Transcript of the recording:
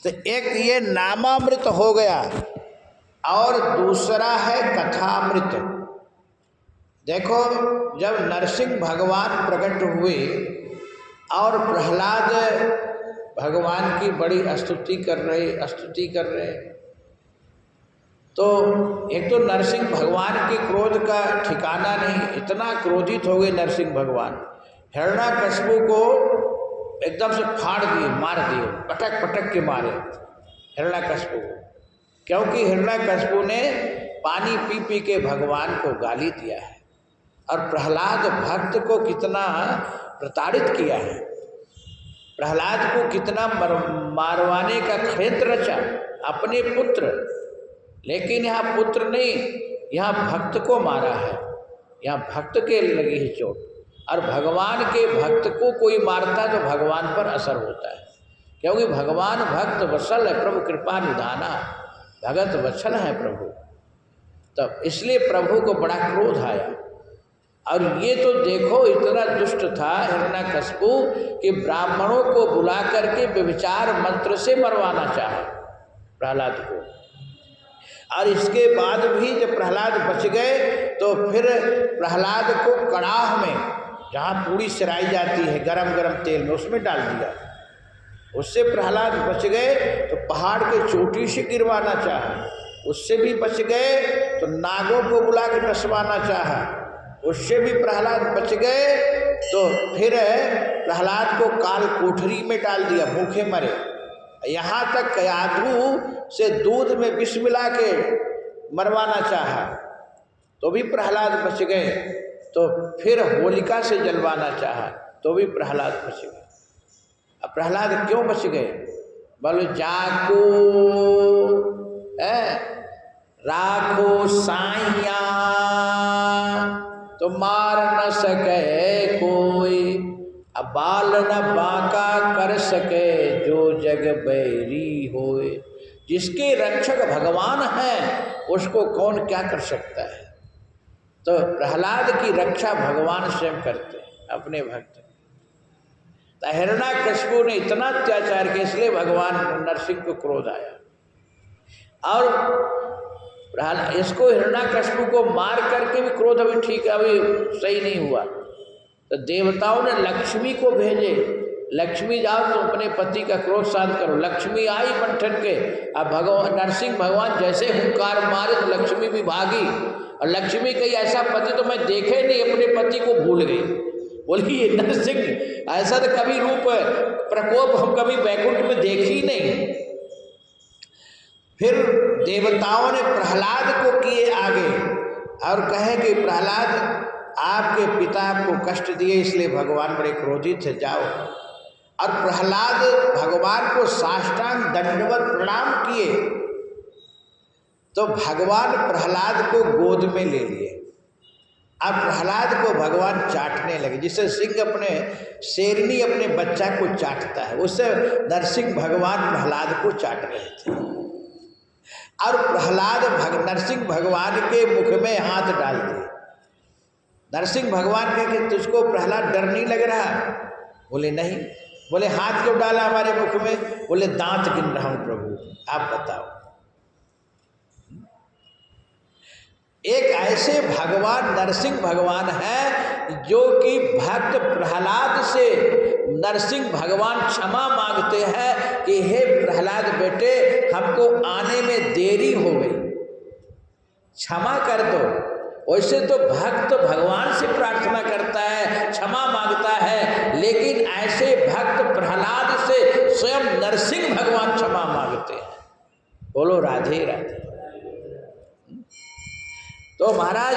तो एक ये नामामृत हो गया और दूसरा है कथामृत। देखो, जब नरसिंह भगवान प्रकट हुए और प्रहलाद भगवान की बड़ी स्तुति कर रहे, तो एक तो नरसिंह भगवान के क्रोध का ठिकाना नहीं, इतना क्रोधित हो गए नरसिंह भगवान, हिरण्यकशिपु को एकदम से फाड़ दिए, मार दिए, पटक पटक के मारे हिरण्यकशिपु को, क्योंकि हिरण्यकशिपु ने पानी पी पी के भगवान को गाली दिया है और प्रहलाद भक्त को कितना प्रताड़ित किया है, प्रहलाद को कितना मारवाने का षड्यंत्र रचा, अपने पुत्र, लेकिन यहाँ पुत्र नहीं, यहाँ भक्त को मारा है, यहाँ भक्त के लगी है चोट। और भगवान के भक्त को कोई मारता तो भगवान पर असर होता है, क्योंकि भगवान भक्त वत्सल है, प्रभु कृपा निधाना, भगत वत्सल है प्रभु। तब इसलिए प्रभु को बड़ा क्रोध आया। और ये तो देखो इतना दुष्ट था हिरण्यकशिपु कि ब्राह्मणों को बुला करके व्यभिचार मंत्र से मरवाना चाहा प्रहलाद को। और इसके बाद भी जब प्रहलाद बच गए तो फिर प्रहलाद को कड़ाह में, जहाँ पूड़ी सिराई जाती है गरम गरम तेल में, उसमें डाल दिया, उससे प्रहलाद बच गए। तो पहाड़ के चोटी से गिरवाना चाहा, उससे भी बच गए। तो नागों को बुला के डसवाना चाहा, उससे भी प्रहलाद बच गए। तो फिर प्रहलाद को काल कोठरी में डाल दिया, भूखे मरे। यहाँ तक कयाधु से दूध में विष मिला के मरवाना चाहा, तो भी प्रहलाद बच गए। तो फिर होलिका से जलवाना चाहा, तो भी प्रहलाद बच गए। अब प्रहलाद क्यों बच गए? बोलो, जाको राखो साइया तो मार न सके कोई, अब बाल न बांका कर सके जो जग बैरी होए। जिसके रक्षक भगवान हैं उसको कौन क्या कर सकता है? तो प्रहलाद की रक्षा भगवान स्वयं करते हैं अपने भक्त। तो हिरण्यकशिपु ने इतना अत्याचार किया, इसलिए भगवान नरसिंह को क्रोध आया। और इसको हिरण्यकशिपु को मार करके भी क्रोध अभी ठीक है, अभी सही नहीं हुआ। तो देवताओं ने लक्ष्मी को भेजे, लक्ष्मी जाओ तुम अपने पति का क्रोध शांत करो। लक्ष्मी आई मंथन के, अब भगवान नरसिंह भगवान जैसे हुंकार मारे तो लक्ष्मी भी भागी। और लक्ष्मी कही, ऐसा पति तो मैं देखे नहीं, अपने पति को भूल गई। बोली, ये नरसिंह ऐसा तो कभी रूप प्रकोप हम कभी वैकुंठ में देखी नहीं। फिर देवताओं ने प्रहलाद को किए आगे और कहे कि प्रहलाद, आपके पिता आपको कष्ट दिए, इसलिए भगवान बड़े क्रोधित थे, जाओ। और प्रहलाद भगवान को साष्टांग दंडवत प्रणाम किए। तो भगवान प्रहलाद को गोद में ले लिए। अब प्रहलाद को भगवान चाटने लगे, जिससे सिंह अपने शेरनी अपने बच्चा को चाटता है, उससे नरसिंह भगवान प्रहलाद को चाट रहे थे। और प्रहलाद नरसिंह भगवान के मुख में हाथ डाल दिए। नरसिंह भगवान कहे कि तुझको प्रहलाद डर नहीं लग रहा? बोले नहीं। बोले, हाथ क्यों डाला हमारे मुख में? बोले, दांत गिन रहा हूं प्रभु, आप बताओ। एक ऐसे भगवान नरसिंह भगवान है जो कि भक्त प्रहलाद से नरसिंह भगवान क्षमा मांगते हैं कि हे प्रहलाद बेटे, हमको आने में देरी हो गई, क्षमा कर दो। वैसे तो भक्त भगवान से प्रार्थना करता है, क्षमा मांगता है, लेकिन ऐसे भक्त प्रहलाद से स्वयं नरसिंह भगवान क्षमा मांगते हैं। बोलो राधे राधे। तो महाराज